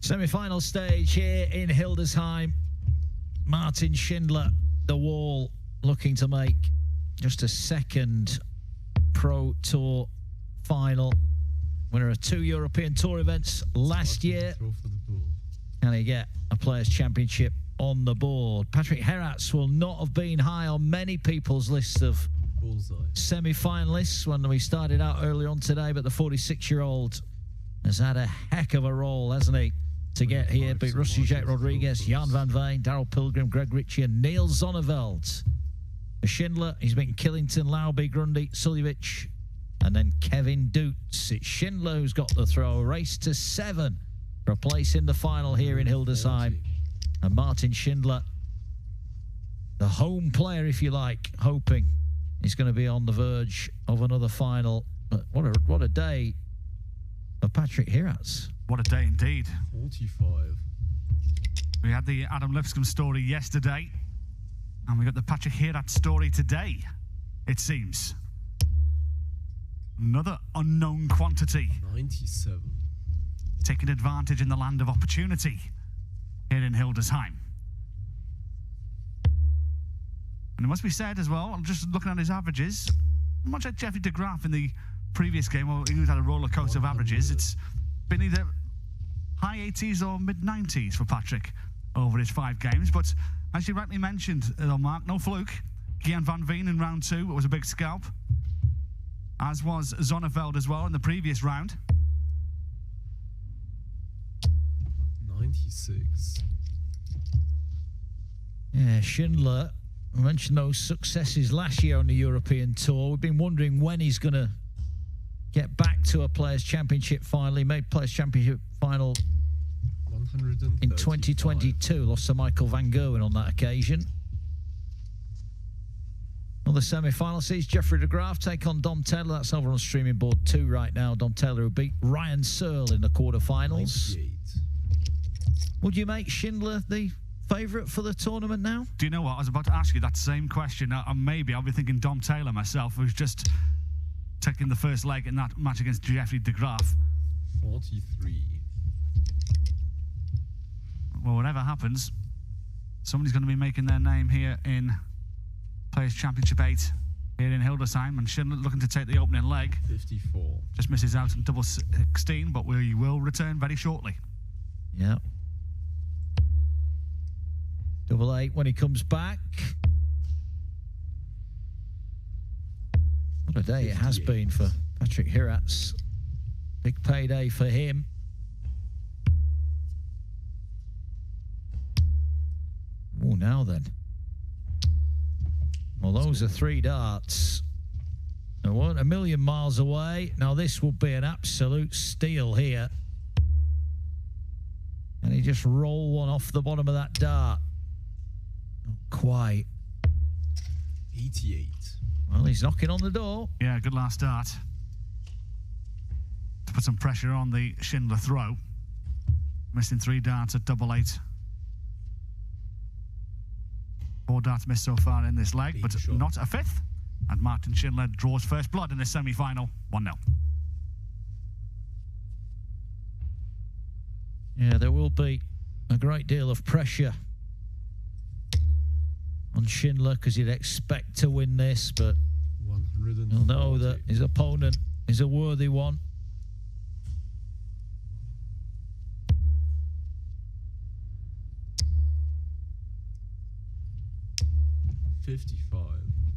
Semi-final stage here in Hildesheim. Martin Schindler, the wall, looking to make just a second Pro Tour final. Winner of 2 European Tour events last year. Can he get a Players' Championship on the board? Patrick Geeraets will not have been high on many people's lists of semi-finalists when we started out early on today, but the 46-year-old has had a heck of a roll, hasn't he, to get here. Beat Rusty Jake Rodriguez, Jan van Veen, Daryl Pilgrim, Greg Ritchie and Neil Zonneveld. For Schindler, he's beaten Killington, Lauby, Grundy, Suljevic, and then Kevin Dutz. It's Schindler who's got the throw. Race to 7 for a place in the final here in Hildesheim. And Martin Schindler, the home player, if you like, hoping he's going to be on the verge of another final. But what a day for Patrick Geeraets. What a day indeed. 45. We had the Adam Lipscomb story yesterday, and we got the Patrick Geeraets story today, it seems. Another unknown quantity. 97. Taking advantage in the land of opportunity here in Hildesheim. And it must be said as well, I'm just looking at his averages, much like Jeffrey de Graaf in the previous game, well, he had a roller coaster of averages. It's been either high 80s or mid 90s for Patrick over his 5 games. But as you rightly mentioned, Mark, no fluke. Jan van Veen in round 2, it was a big scalp, as was Zonneveld as well in the previous round. 96. Yeah, Schindler, I mentioned those successes last year on the European Tour. We've been wondering when he's going to get back to a Players' Championship final. He made Players' Championship final in 2022. Lost to Michael Van Gerwen on that occasion. Another semi-final sees Jeffrey de Graaf take on Dom Taylor. That's over on streaming board 2 right now. Dom Taylor who beat Ryan Searle in the quarterfinals. 98. Would you make Schindler the favourite for the tournament now? Do you know what? I was about to ask you that same question. Maybe I'll be thinking Dom Taylor myself, who's just taking the first leg in that match against Jeffrey de Graaf. 43. Well, whatever happens, somebody's going to be making their name here in Players' Championship 8 here in Hildesheim, and Schindler looking to take the opening leg. 54. Just misses out on double 16, but we will return very shortly. Yeah. Double 8 when he comes back. What a day 58. It has been for Patrick Geeraets. Big payday for him. Oh, now then. Well, those are 3 darts. They weren't a million miles away. Now this will be an absolute steal here. And he just roll one off the bottom of that dart. Not quite. 88. Well, he's knocking on the door. Yeah, good last dart. To put some pressure on the Schindler throw. Missing 3 darts at double 8. 4 darts missed so far in this leg, but not a 5th. And Martin Schindler draws first blood in the semi-final, 1-0. Yeah, there will be a great deal of pressure on Schindler because he'd expect to win this, but he'll know that his opponent is a worthy one.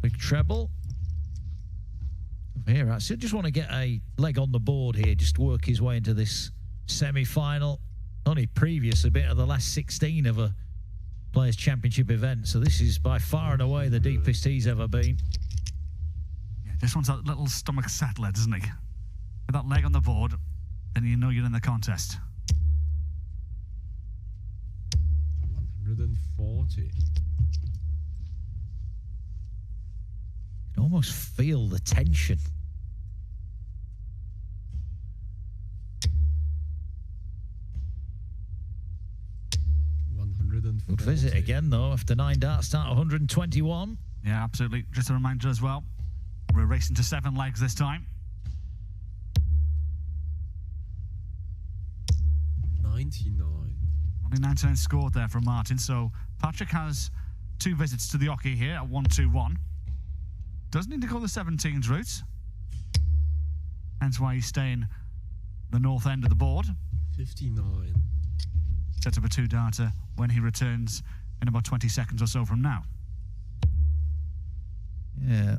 Big treble. Here, I just want to get a leg on the board here, just work his way into this semi-final. Only previous a bit of the last 16 of a Players' Championship event, so this is by far and away the deepest he's ever been. Yeah, this one's a little stomach settler, doesn't he? With that leg on the board, then you know you're in the contest. 140. You can almost feel the tension. Good visit again, though, after 9 darts, start 121. Yeah, absolutely. Just a reminder as well, we're racing to 7 legs this time. 90. 99. Only 99 scored there from Martin, so Patrick has 2 visits to the Oki here at 1-2-1. Doesn't need to go the 17s route. Hence why he's staying the north end of the board. 59. Set up a 2-darter when he returns in about 20 seconds or so from now. Yeah.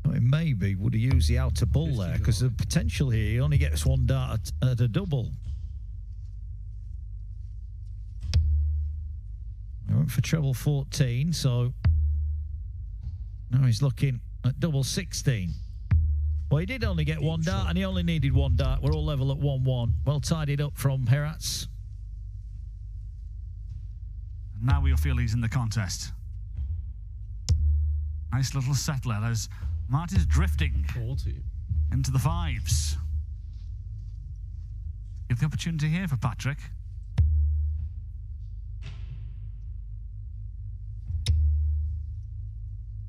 I mean, maybe would he use the outer bull there? Because the potential here, he only gets 1 dart at a double. He went for treble 14, so now he's looking at double 16. Well, he did only get 1 dart, and he only needed 1 dart. We're all level at 1-1. Well tidied up from Geeraets. Now we'll feel he's in the contest. Nice little settler as Martin's drifting 40. into the 5s. Give the opportunity here for Patrick.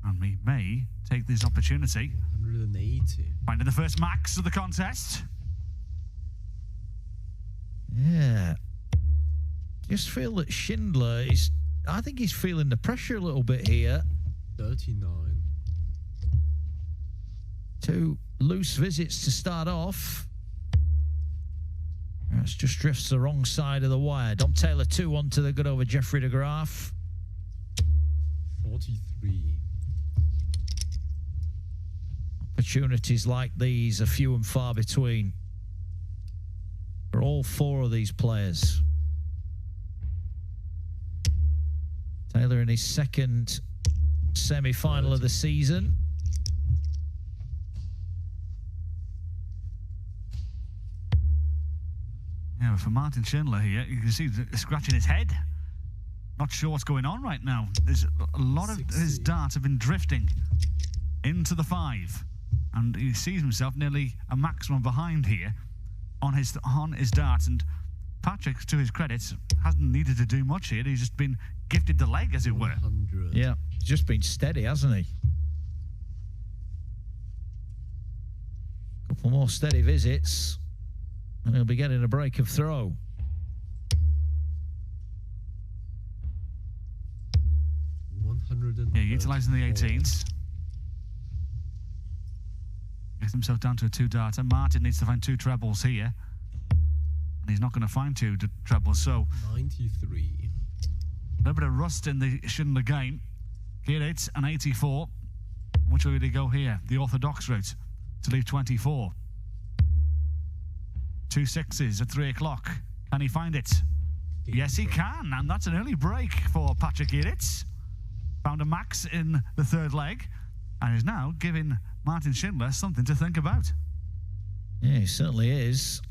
And we may take this opportunity. 180. Finding the first max of the contest. Yeah. Just feel that Schindler is, I think he's feeling the pressure a little bit here. 39. 2 loose visits to start off. That's just drifts the wrong side of the wire. Dom Taylor 2-1 to the good over Jeffrey de Graaf. 43. Opportunities like these are few and far between for all 4 of these players. Taylor in his 2nd semi-final of the season. Yeah, for Martin Schindler here, you can see he's scratching his head. Not sure what's going on right now. There's a lot of 60. his darts have been drifting into the 5. And he sees himself nearly a maximum behind here on his darts. And Patrick, to his credit, hasn't needed to do much here. He's just been gifted the leg, as it were. 100. Yeah, he's just been steady, hasn't he? Couple more steady visits, and he'll be getting a break of throw. Yeah, utilising the 18s. Gets himself down to a 2-darter. Martin needs to find 2 trebles here. And he's not going to find 2 trebles, so 93. a little bit of rust in the Schindler game. Geeraets an 84. Which way would he go here? The orthodox route to leave 24. 2 6s at 3 o'clock. Can he find it? Yes, he can. And that's an early break for Patrick Geeraets. Found a max in the 3rd leg. And is now giving Martin Schindler something to think about. Yeah, he certainly is.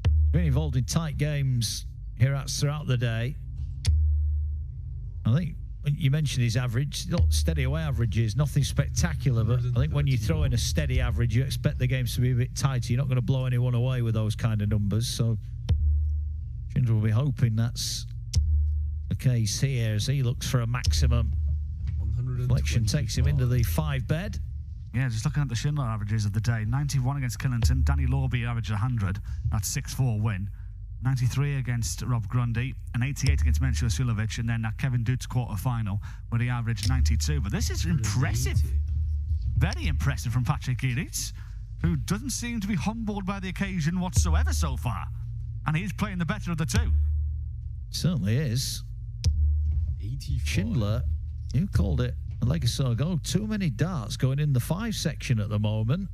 He's been involved in tight games here throughout the day. I think you mentioned his average, not steady away averages, nothing spectacular, but I think when you throw in a steady average, you expect the games to be a bit tighter. You're not going to blow anyone away with those kind of numbers. So Schindler will be hoping that's the case here as he looks for a maximum. Flexion takes him into the 5 bed. Yeah, just looking at the Schindler averages of the day. 91 against Killington. Danny Lorby averaged 100. That's 6-4 win. 93 against Rob Grundy. And 88 against Mencio Silovic. And then that Kevin Dutz quarter-final where he averaged 92. But this is impressive. Very impressive from Patrick Geeraets, who doesn't seem to be humbled by the occasion whatsoever so far. And he's playing the better of the 2. Certainly is. 85. Schindler, you called it a leg or so ago. Too many darts going in the 5 section at the moment.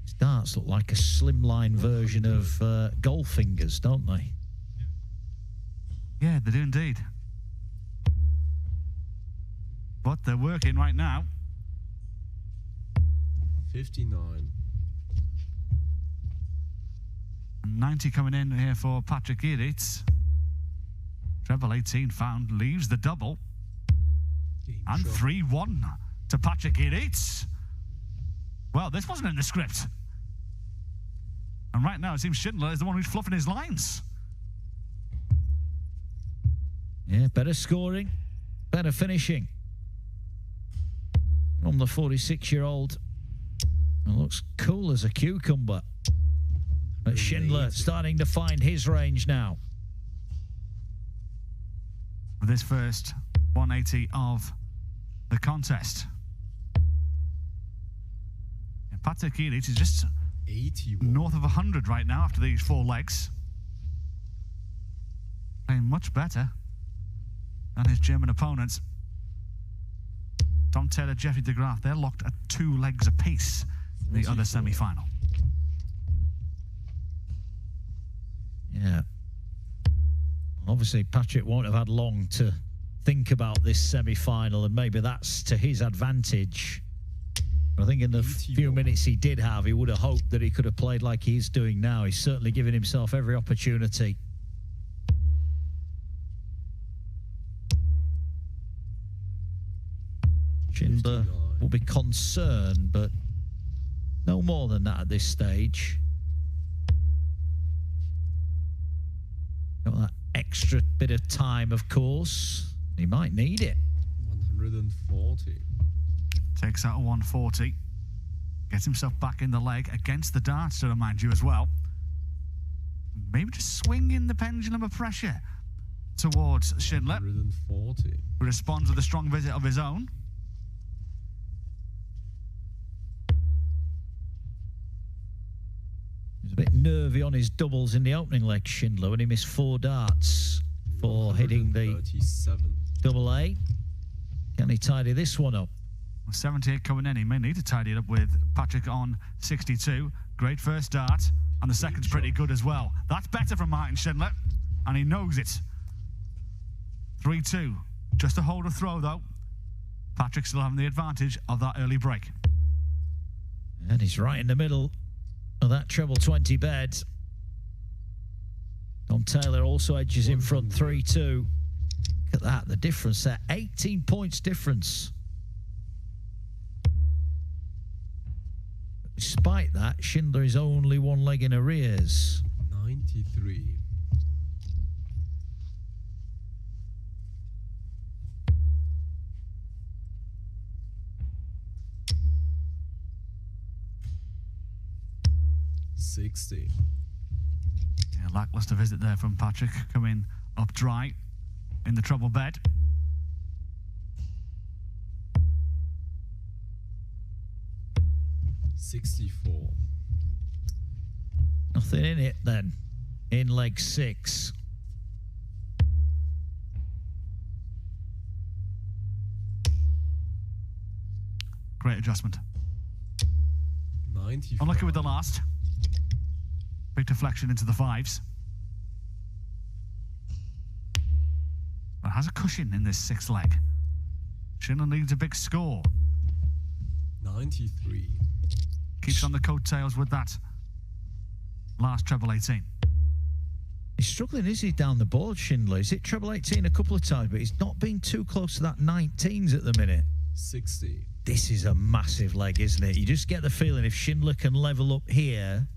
These darts look like a slimline version of Goldfingers, don't they? Yeah, they do indeed. But they're working right now. 59. 90 coming in here for Patrick Geeraets. Treble 18 found, leaves the double. And 3-1 to Patrick Geeraets. Well, this wasn't in the script. And right now it seems Schindler is the one who's fluffing his lines. Yeah, better scoring, better finishing. from the 46-year-old. Looks cool as a cucumber. But Schindler starting to find his range now. With this first 180 of the contest. And Patrick Geeraets is just 81. north of 100 right now after these 4 legs. Playing much better than his German opponents. Tom Taylor, Jeffrey de Graaf, they're locked at 2 legs apiece in the other semi-final. Yeah. Obviously, Patrick won't have had long to think about this semi-final, and maybe that's to his advantage. I think in the few minutes he did have, he would have hoped that he could have played like he's doing now. He's certainly giving himself every opportunity. Schindler will be concerned, but no more than that at this stage. Got that extra bit of time, of course. He might need it. 140. Takes out a 140. Gets himself back in the leg against the darts, to remind you as well. Maybe just swinging the pendulum of pressure towards Schindler. 140. Who responds with a strong visit of his own. He was a bit nervy on his doubles in the opening leg, Schindler, when he missed 4 darts for hitting the 37. double A. Can he tidy this one up? 78 coming in. He may need to tidy it up with Patrick on 62. Great first dart. And the second's pretty good as well. That's better from Martin Schindler. And he knows it. 3-2. Just a hold of throw, though. Patrick still having the advantage of that early break. And he's right in the middle of that treble 20 bed. Tom Taylor also edges in front 3-2. Look at that, the difference there. 18 points difference. Despite that, Schindler is only 1 leg in arrears. 93. $60. Yeah, lackluster visit there from Patrick, coming up dry in the treble bed. $64. Nothing in it then, in leg 6. Great adjustment. 95. Unlucky with the last. Big deflection into the 5s. But has a cushion in this 6th leg. Schindler needs a big score. 93. Keeps on the coattails with that last treble 18. He's struggling, is he, down the board, Schindler? He's hit treble 18 a couple of times, but he's not been too close to that 19s at the minute. 60. This is a massive leg, isn't it? You just get the feeling if Schindler can level up here.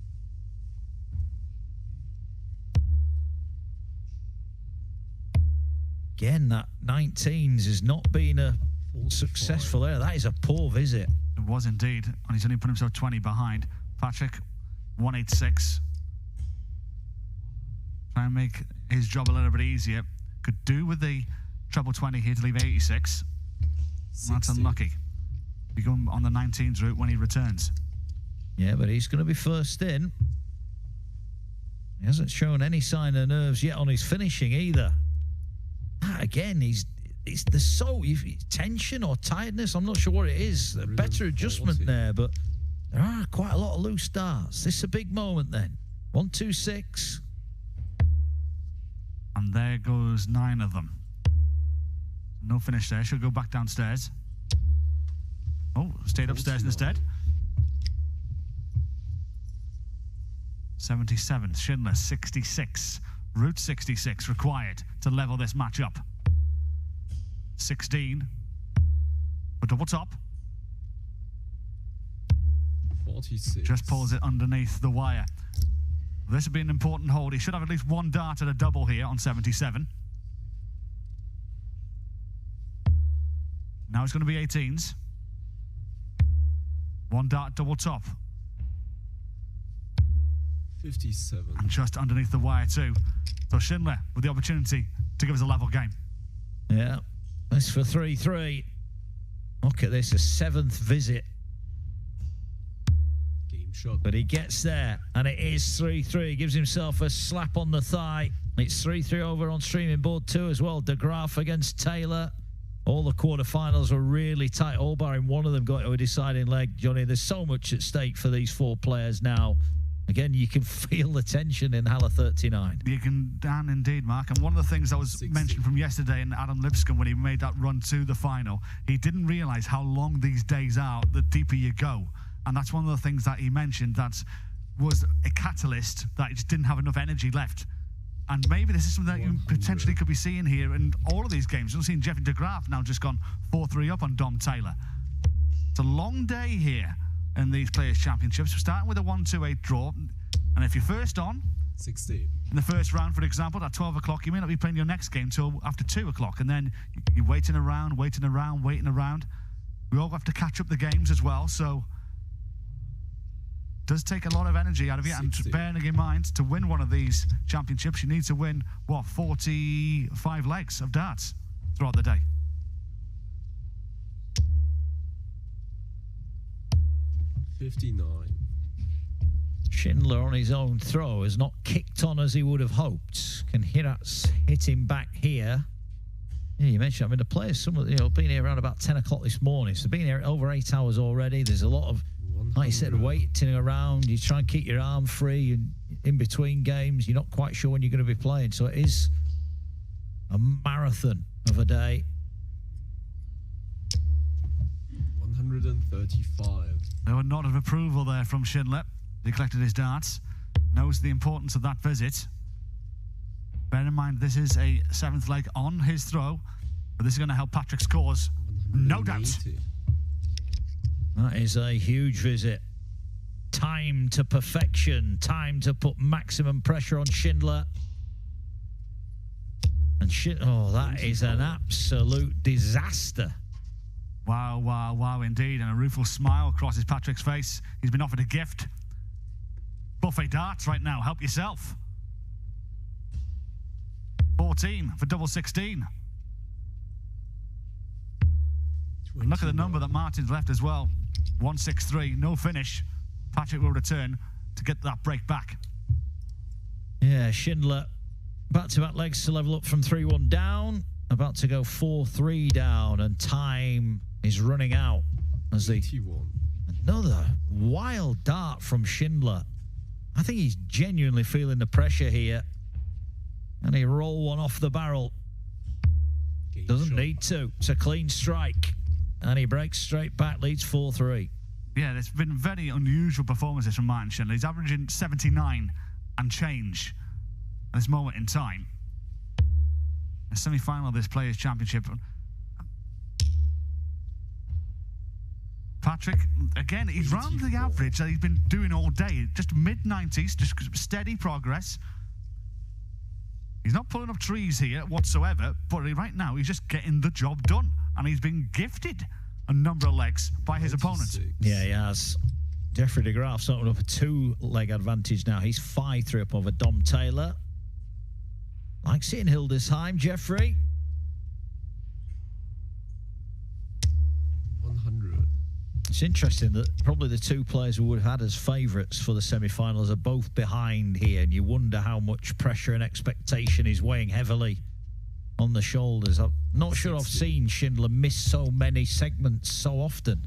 Again, that 19s has not been a successful error. That is a poor visit. It was indeed, and he's only put himself 20 behind. Patrick, 186. Try and make his job a little bit easier. Could do with the treble 20 here to leave 86. 60. That's unlucky. Be going on the 19s route when he returns. Yeah, but he's going to be first in. He hasn't shown any sign of nerves yet on his finishing either. Again, there's so tension or tiredness. I'm not sure what it is. A better adjustment there, but there are quite a lot of loose darts. This is a big moment then. 1-2-6. And there goes 9 of them. No finish there. She'll go back downstairs. Oh, stayed upstairs instead. 77. Schindler, 66. Route 66 required to level this match up. 16. A double top. 46. Just pulls it underneath the wire. This would be an important hold. He should have at least 1 dart at a double here on 77. Now it's going to be 18s. One dart double top. 57. And just underneath the wire too. So Schindler with the opportunity to give us a level game. Yeah, that's for 3-3. Look at this, a 7th visit. Game shot. But he gets there, and it is 3-3. He gives himself a slap on the thigh. It's 3-3 over on streaming board 2 as well. De Graaf against Taylor. All the quarterfinals were really tight, all barring one of them got to a deciding leg. Johnny, there's so much at stake for these 4 players now. Again, you can feel the tension in Halle 39. You can, Dan, indeed, Mark. And one of the things that was 60. mentioned from yesterday in Adam Lipscomb when he made that run to the final, he didn't realise how long these days are, the deeper you go. And that's one of the things that he mentioned that was a catalyst, that he just didn't have enough energy left. And maybe this is something that you potentially could be seeing here in all of these games. You're seeing Geoffrey de Graaf now just gone 4-3 up on Dom Taylor. It's a long day here in these Players' Championships. We're starting with a 1-2-8 draw. And if you're first on, 16. in the first round, for example, at 12 o'clock, you may not be playing your next game till after 2 o'clock. And then you're waiting around. We all have to catch up the games as well. So it does take a lot of energy out of you. 60. And bearing in mind, to win one of these championships, you need to win, 45 legs of darts throughout the day. $59. Schindler on his own throw has not kicked on as he would have hoped. Can Geeraets hit him back here? Yeah, you mentioned, I mean, the players, some of been here around about 10 o'clock this morning. So been here over 8 hours already. There's a lot of, like you said, waiting around. You try and keep your arm free and in between games. You're not quite sure when you're going to be playing. So it is a marathon of a day. 135. There a nod of approval there from Schindler. He collected his darts. Knows the importance of that visit. Bear in mind, this is a 7th leg on his throw, but this is going to help Patrick's cause, no doubt. 180. That is a huge visit. Time to perfection. Time to put maximum pressure on Schindler. And that is an absolute disaster. Wow, wow, wow, indeed. And a rueful smile crosses Patrick's face. He's been offered a gift. Buffet darts right now. Help yourself. 14 for double 16. And look at the number that Martin's left as well. 163, no finish. Patrick will return to get that break back. Yeah, Schindler back-to-back legs to level up from 3-1 down. About to go 4-3 down, and time is running out as the 81. another wild dart from Schindler. I think he's genuinely feeling the pressure here, and he roll one off the barrel. Game Doesn't shot. need to. It's a clean strike, and he breaks straight back, leads 4-3. Yeah, there's been very unusual performances from Martin Schindler. He's averaging 79 and change at this moment in time. The semi-final of this Players' Championship. Patrick, again, he's round the average that he's been doing all day. Just mid-90s, just steady progress. He's not pulling up trees here whatsoever, but right now he's just getting the job done. And he's been gifted a number of legs by his opponent. 96. Yeah, he has. Geoffrey de Graaf's opened up a 2-leg advantage now. He's 5-3 up over Dom Taylor. Like seeing Hildesheim, Geoffrey. 100. It's interesting that probably the 2 players we would have had as favourites for the semi-finals are both behind here, and you wonder how much pressure and expectation is weighing heavily on the shoulders. I'm not sure I've seen Schindler miss so many segments so often.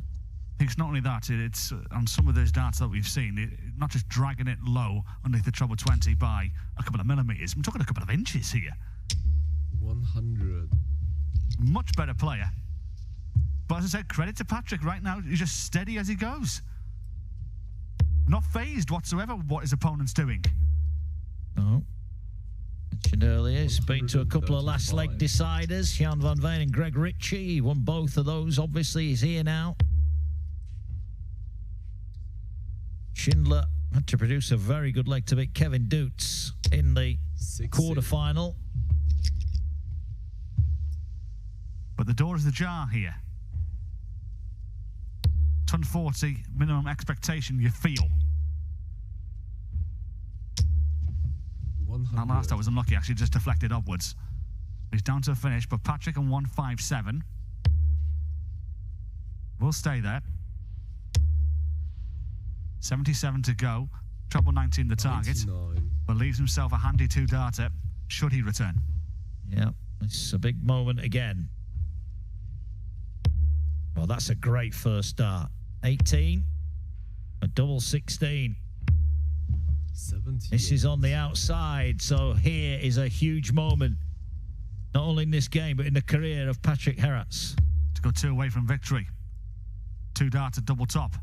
It's not only that, it's on some of those darts that we've seen, not just dragging it low underneath the treble 20 by a couple of millimetres. I'm talking a couple of inches here. 100. Much better player. But as I said, credit to Patrick right now. He's just steady as he goes. Not phased whatsoever with what his opponent's doing. No. Mentioned earlier, he's been to a couple of last leg 135. deciders. Jan van Veen and Greg Ritchie. He won both of those. Obviously, he's here now. Schindler had to produce a very good leg to beat Kevin Doots in the 60. quarterfinal. But the door is ajar here. ton 40 minimum expectation you feel. 100. That last I was unlucky, actually just deflected upwards. He's down to a finish, but Patrick on 157 will stay there. 77 to go. Treble 19 the target. 99. But leaves himself a handy 2-darter should he return. Yeah, it's a big moment again. Well, that's a great first start. 18, a double 16. 70. This is on the outside, so here is a huge moment. Not only in this game, but in the career of Patrick Geeraets. To go 2 away from victory. 2-darter double top.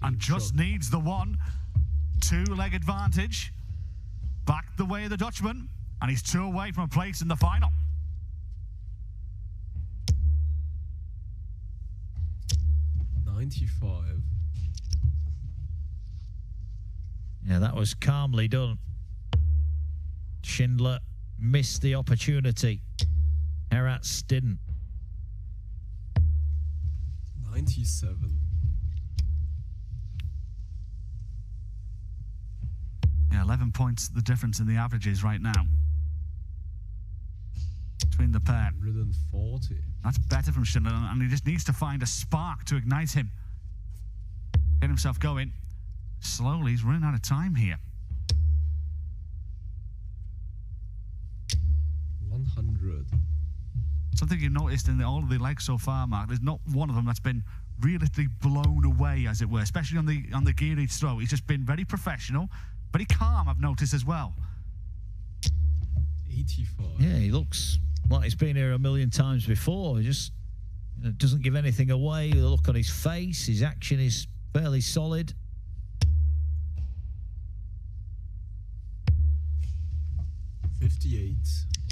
And just needs the one. 2-leg advantage. Back the way of the Dutchman. And he's 2 away from a place in the final. $95. Yeah, that was calmly done. Schindler missed the opportunity. Geeraets didn't. 97. Yeah, 11 points the difference in the averages right now between the pair. 140. That's better from Schindler, and he just needs to find a spark to ignite him. Get himself going. Slowly, he's running out of time here. 100. Something you noticed in all of the legs so far, Mark, there's not one of them that's been realistically blown away, as it were, especially on the Geeraets throw. He's just been very professional, very calm, I've noticed as well. 85. Yeah, he looks like he's been here a million times before. He just doesn't give anything away. The look on his face, his action is fairly solid. 58.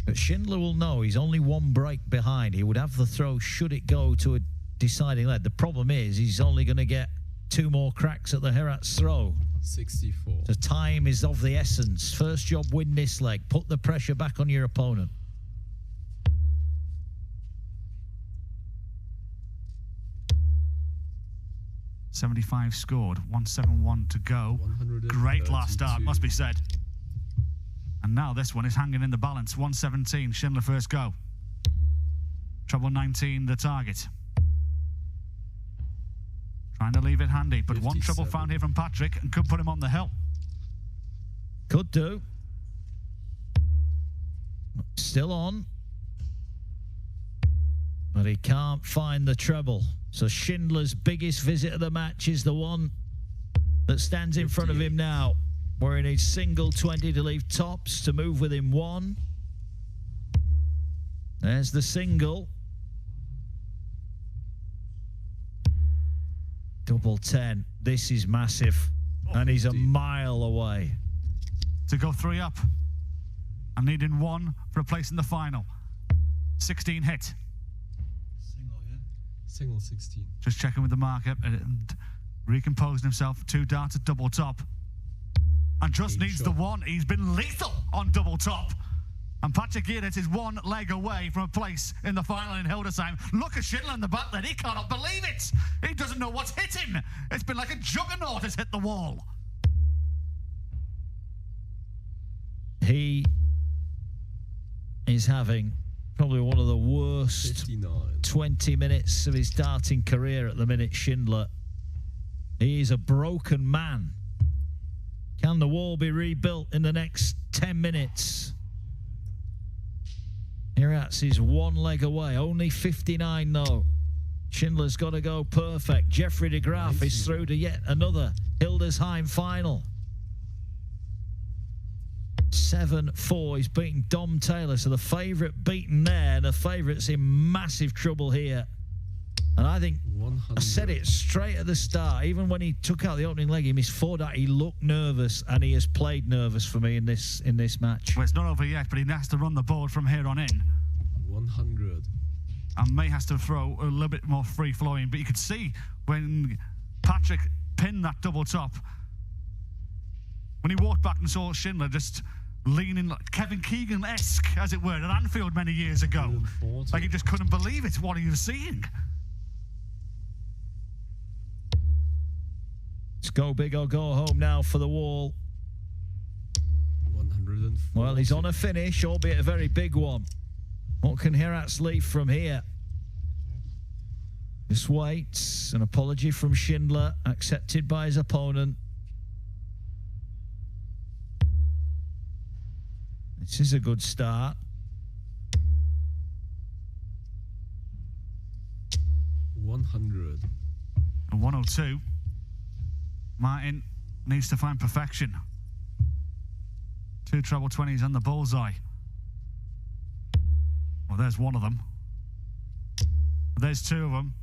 But Schindler will know he's only 1 break behind. He would have the throw should it go to a deciding leg. The problem is he's only going to get 2 more cracks at the Geeraets throw. 64. The time is of the essence. First job, win this leg. Put the pressure back on your opponent. .75 scored, 171 to go. Great last start, must be said. And now this one is hanging in the balance. 117, Schindler first go. Treble 19, the target. Trying to leave it handy, but 1 treble found here from Patrick and could put him on the hill. Could do. Still on. But he can't find the treble. So Schindler's biggest visit of the match is the one that stands in front of him now, where he needs single 20 to leave tops to move within 1. There's the single. Double 10. This is massive. And he's a mile away. To go 3 up. And needing 1 for a place in the final. 16 hit. Single 16. Just checking with the marker and recomposing himself. 2-darter double top. And just needs the 1. He's been lethal on double top. And Patrick Geeraets is 1 leg away from a place in the final in Hildesheim. Look at Schindler in the back there. He cannot believe it. He doesn't know what's hit him. It's been like a juggernaut has hit the wall. He is having probably one of the worst 59. 20 minutes of his darting career at the minute, Schindler. He is a broken man. Can the wall be rebuilt in the next 10 minutes? Geeraets is 1 leg away, only 59 though. Schindler's got to go perfect. Jeffrey de Graaf is through to yet another Hildesheim final. 7-4, he's beating Dom Taylor, so the favourite beaten there, and the favourite's in massive trouble here. And I think 100. I said it straight at the start, even when he took out the opening leg, he missed 4 darts, he looked nervous, and he has played nervous for me in this match. Well, it's not over yet, but he has to run the board from here on in. 100. And May has to throw a little bit more free-flowing, but you could see when Patrick pinned that double top, when he walked back and saw Schindler just leaning like Kevin Keegan-esque, as it were, at Anfield many years ago. 140. Like he just couldn't believe it, what he was seeing. It's go big or go home now for the Wall. 140. Well, he's on a finish, albeit a very big one. What can Geeraets leave from here? Just waits. An apology from Schindler, accepted by his opponent. This is a good start. 100. 102. Martin needs to find perfection. 2 treble 20s on the bullseye. Well, there's one of them. There's 2 of them.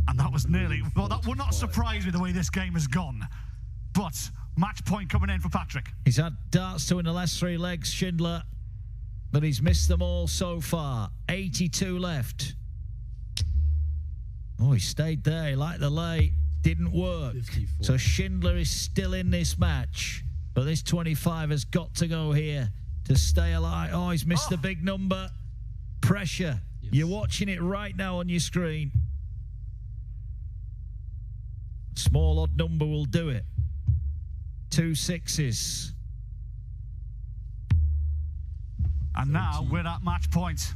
And that was nearly... Well, that would not surprise me the way this game has gone. But match point coming in for Patrick. He's had darts to in the last 3 legs, Schindler, but he's missed them all so far. 82 left. Oh, he stayed there. He liked the lay. Didn't work. 54. So Schindler is still in this match, but this 25 has got to go here to stay alive. Oh, he's missed the big number. Pressure. Yes. You're watching it right now on your screen. Small odd number will do it. 2 6s. And now we're at match point.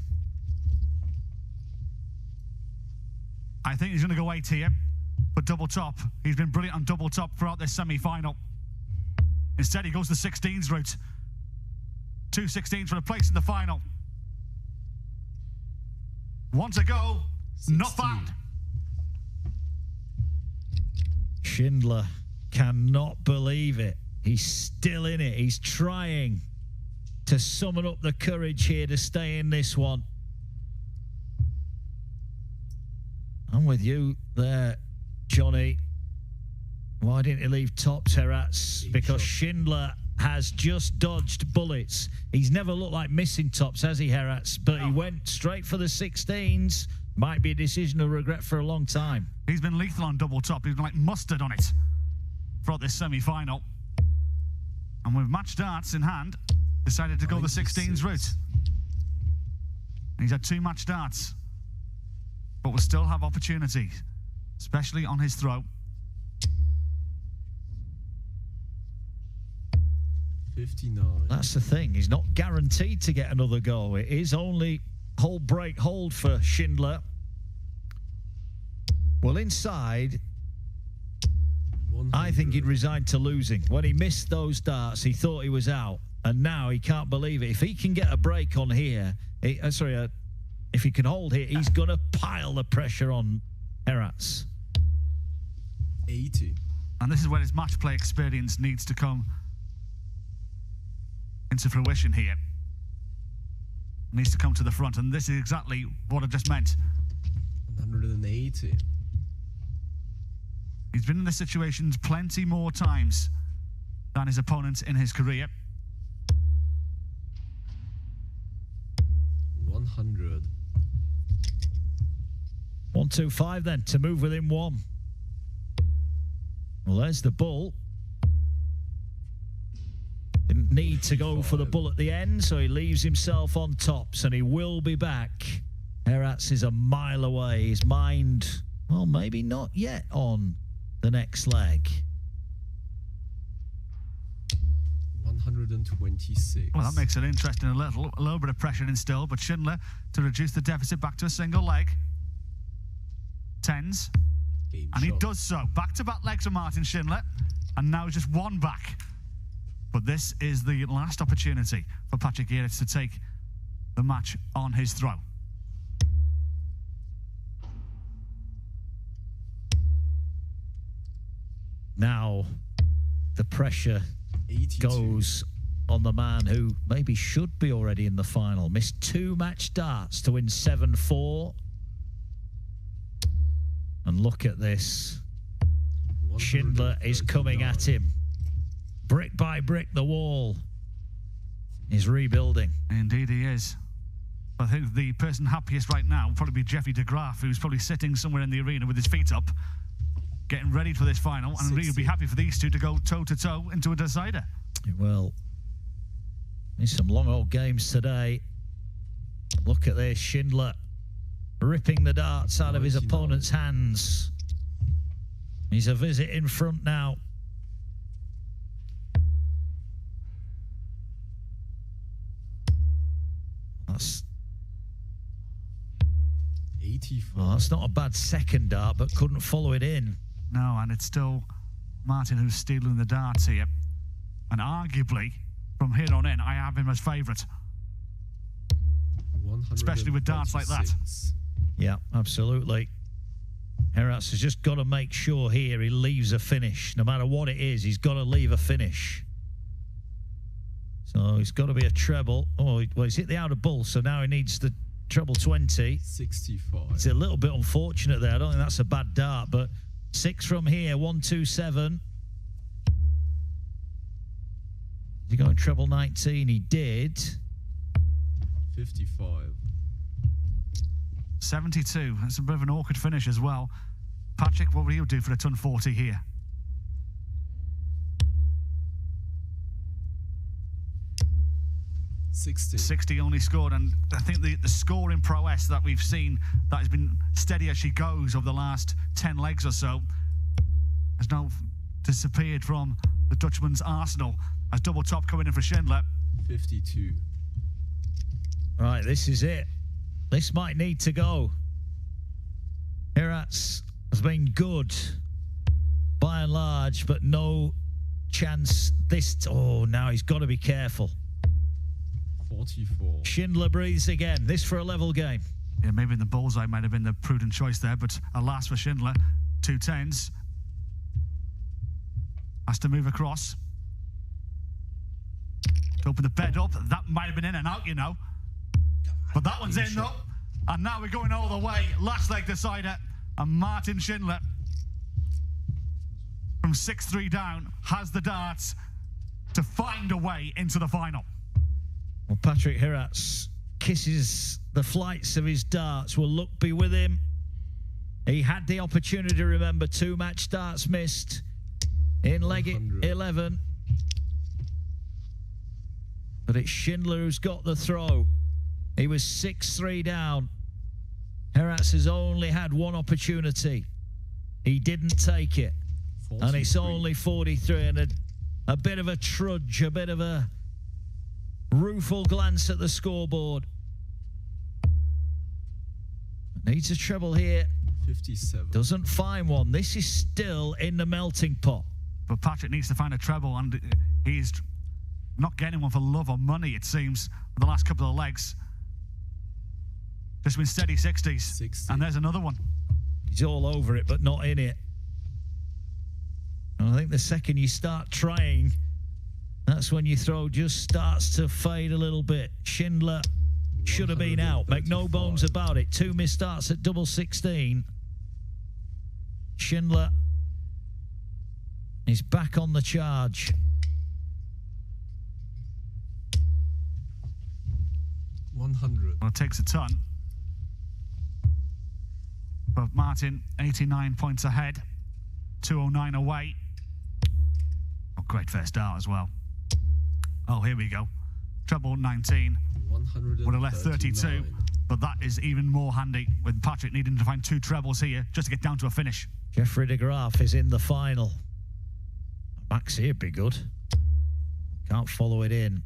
I think he's going to go 8 here for double top. He's been brilliant on double top throughout this semi-final. Instead, he goes the 16s route. 2 16s for a place in the final. 1 to go. 16. Not found. Schindler cannot believe it. He's still in it. He's trying to summon up the courage here to stay in this one. I'm with you there, Johnny. Why didn't he leave tops, Geeraets? Because Schindler has just dodged bullets. He's never looked like missing tops, has he, Geeraets? But he went straight for the 16s. Might be a decision of regret for a long time. He's been lethal on double top. He's been like mustard on it throughout this semi-final. And with match darts in hand, decided to go the 16s route. He's had 2 match darts, but will still have opportunity, especially on his throw. 59. That's the thing. He's not guaranteed to get another goal. It is only hold, break, hold for Schindler. Well, inside, I think he'd resigned to losing. When he missed those darts, he thought he was out. And now he can't believe it. If he can get a break on here, if he can hold here, he's going to pile the pressure on Geeraets. 80. And this is where his match play experience needs to come into fruition here. Needs to come to the front, and this is exactly what I just meant. 180. He's been in this situation plenty more times than his opponents in his career. 100. 125 then to move within 1. Well, there's the bull. Didn't need to go for the bull at the end, so he leaves himself on tops, and he will be back. Geeraets is a mile away. His mind, well, maybe not yet on the next leg. 126. Well, that makes it interesting a little bit of pressure instilled, but Schindler to reduce the deficit back to a single leg. 10s. Game And shot. he does so. Back-to-back legs for Martin Schindler, and now just 1 back. But this is the last opportunity for Patrick Geeraets to take the match on his throw. Now the pressure 82. goes on the man who maybe should be already in the final. Missed 2 match darts to win 7-4. And look at this. Schindler is coming at him. Brick by brick, the Wall is rebuilding. Indeed he is. I think the person happiest right now will probably be Geoffrey de Graaf, who's probably sitting somewhere in the arena with his feet up, getting ready for this final, and 60. he'll be happy for these two to go toe-to-toe into a decider. It will. There's some long old games today. Look at this, Schindler ripping the darts out of his 99. opponent's hands. He's a visit in front now. That's 85. well, that's not a bad second dart, but couldn't follow it in. No, and it's still Martin who's stealing the darts here. And arguably, from here on in, I have him as favourite. Especially with darts like that. 136. Yeah, absolutely. Geeraets has just got to make sure here he leaves a finish. No matter what it is, he's got to leave a finish. So he's got to be a treble. Oh, well, he's hit the outer bull, so now he needs the treble 20. 65. It's a little bit unfortunate there. I don't think that's a bad dart, but 6 from here, 127. Is he going treble 19? He did. 55. 72. That's a bit of an awkward finish as well. Patrick, what will you do for the ton 40 here? 60 only scored, and I think the scoring prowess that we've seen that has been steady as she goes over the last 10 legs or so has now disappeared from the Dutchman's arsenal as double top coming in for Schindler. 52. Right, this is it. This might need to go. Geeraets has been good by and large, but no chance this. Oh, now he's got to be careful. 44. Schindler breathes again. This for a level game. Yeah, maybe in the bullseye might have been the prudent choice there, but alas for Schindler, 2 10s. Has to move across. To open the bed up. That might have been in and out, you know. But that one's in though. And now we're going all the way. Last leg decider. And Martin Schindler, from 6-3 down, has the darts to find a way into the final. Well, Patrick Geeraets kisses the flights of his darts. Will luck be with him? He had the opportunity, remember, 2 match darts missed in leg 11. But it's Schindler who's got the throw. He was 6-3 down. Geeraets has only had 1 opportunity. He didn't take it. 43. And it's only 43, and a bit of a trudge, a bit of a rueful glance at the scoreboard. Needs a treble here. 57. Doesn't find one. This is still in the melting pot. But Patrick needs to find a treble, and he's not getting one for love or money, it seems, for the last couple of legs. Just been steady 60s. 60. And there's another one. He's all over it, but not in it. And I think the second you start trying, that's when your throw just starts to fade a little bit. Schindler should have been out. Make no bones about it. 2 missed starts at double 16. Schindler is back on the charge. $100. Well, it takes a ton. But Martin, 89 points ahead. 209 away. Oh, great first start as well. Oh, here we go. Treble 19. Would have left 32. But that is even more handy with Patrick needing to find 2 trebles here just to get down to a finish. Geoffrey de Graaf is in the final. Max here'd be good. Can't follow it in.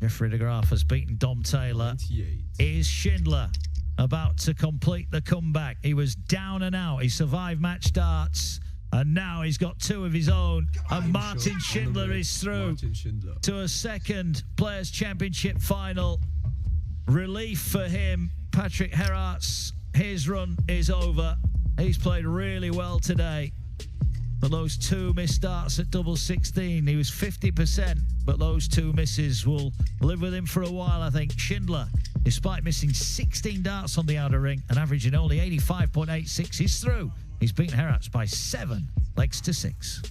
Geoffrey de Graaf has beaten Dom Taylor. 98. Is Schindler about to complete the comeback? He was down and out. He survived match darts, and now he's got 2 of his own. And Martin Schindler is through Martin Schindler. to a second Players' Championship final. Relief for him. Patrick Geeraets, his run is over. He's played really well today. But those 2 missed starts at double 16, he was 50%, but those 2 misses will live with him for a while, I think. Schindler, despite missing 16 darts on the outer ring and averaging only 85.86, he's through. He's beaten Geeraets by 7 legs to 6.